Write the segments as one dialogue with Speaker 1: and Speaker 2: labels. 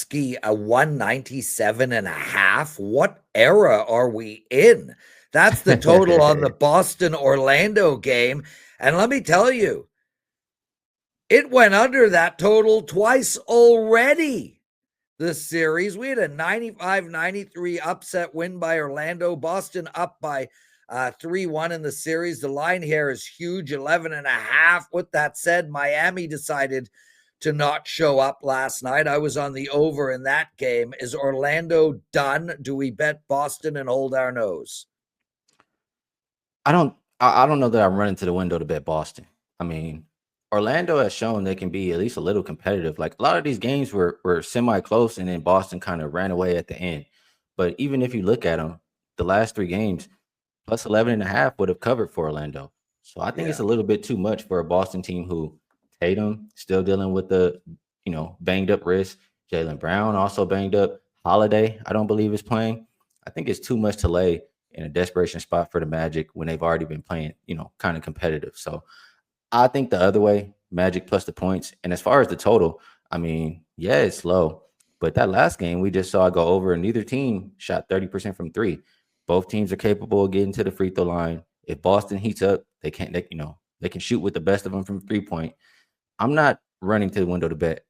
Speaker 1: Skee, a 197.5. What era are we in? That's the total on the Boston-Orlando game. And let me tell you, it went under that total twice already this series. We had a 95-93 upset win by Orlando. Boston up by 3-1 in the series. The line here is huge, 11.5. With that said, Miami decided to not show up last night. I was on the over in that game. Is Orlando done? Do we bet Boston and hold our nose?
Speaker 2: I don't know that I'm running to the window to bet Boston. I mean, Orlando has shown they can be at least a little competitive. Like a lot of these games were semi-close, and then Boston kind of ran away at the end. But even if you look at them, the last 3 games, plus 11.5 would have covered for Orlando. So I think it's a little bit too much for a Boston team who Tatum still dealing with the, banged up wrist. Jaylen Brown also banged up. Holiday, I don't believe is playing. I think it's too much to lay in a desperation spot for the Magic when they've already been playing, kind of competitive. So I think the other way, Magic plus the points. And as far as the total, I mean, yeah, it's low. But that last game we just saw go over, and neither team shot 30% from 3. Both teams are capable of getting to the free throw line. If Boston heats up, they can shoot with the best of them from 3-point. I'm not running to the window to bet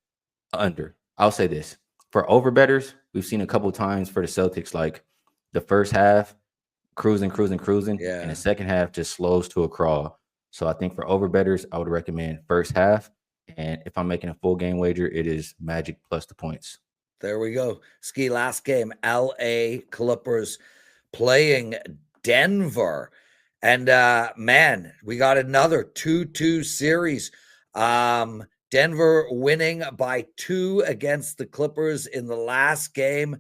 Speaker 2: under. I'll say this. For over bettors, we've seen a couple times for the Celtics, like the first half, cruising,
Speaker 1: Yeah.
Speaker 2: and the second half just slows to a crawl. So I think for over bettors, I would recommend first half. And if I'm making a full game wager, it is Magic plus the points.
Speaker 1: There we go. Skee, last game, LA Clippers playing Denver. And man, we got another 2-2 series. Denver winning by 2 against the Clippers in the last game.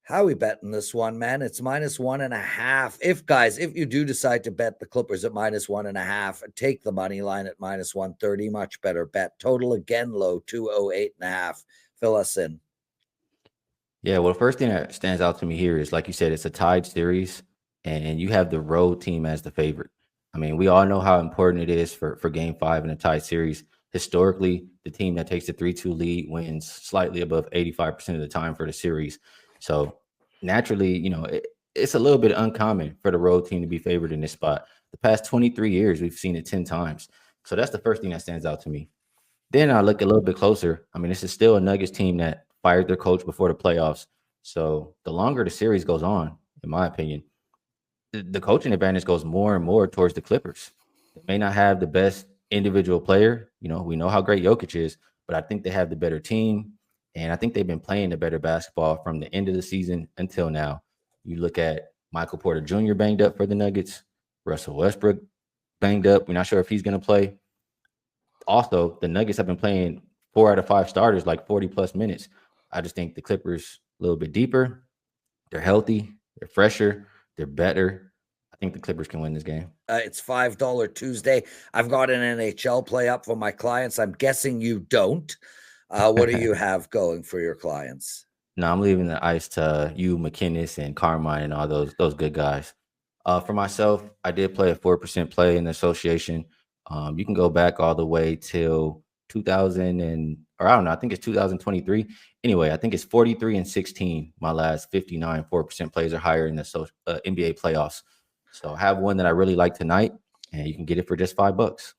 Speaker 1: How are we betting this one, man? It's -1.5. If you do decide to bet the Clippers at -1.5, take the money line at -130. Much better bet. Total again low, 208.5. Fill us in.
Speaker 2: Yeah, well, the first thing that stands out to me here is, like you said, it's a tied series, and you have the road team as the favorite. I mean, we all know how important it is for Game 5 in a tied series. Historically, the team that takes the 3-2 lead wins slightly above 85% of the time for the series. So naturally, it's a little bit uncommon for the road team to be favored in this spot. The past 23 years, we've seen it 10 times. So that's the first thing that stands out to me. Then I look a little bit closer. I mean, this is still a Nuggets team that fired their coach before the playoffs. So the longer the series goes on, in my opinion, the coaching advantage goes more and more towards the Clippers. They may not have the best individual player. We know how great Jokic is, but I think they have the better team. And I think they've been playing the better basketball from the end of the season until now. You look at Michael Porter Jr. banged up for the Nuggets, Russell Westbrook banged up. We're not sure if he's going to play. Also, the Nuggets have been playing 4 out of 5 starters, like 40-plus minutes. I just think the Clippers a little bit deeper. They're healthy. They're fresher. They're better. I think the Clippers can win this game.
Speaker 1: It's $5 Tuesday. I've got an NHL play up for my clients. I'm guessing you don't. What do you have going for your clients?
Speaker 2: No, I'm leaving the ice to you, McKinnis, and Carmine, and all those good guys. For myself, I did play a 4% play in the association. You can go back all the way till 2000 or I don't know. I think it's 2023. Anyway, I think it's 43-16. My last 59 4% plays are higher in the NBA playoffs. So I have one that I really like tonight, and you can get it for just $5.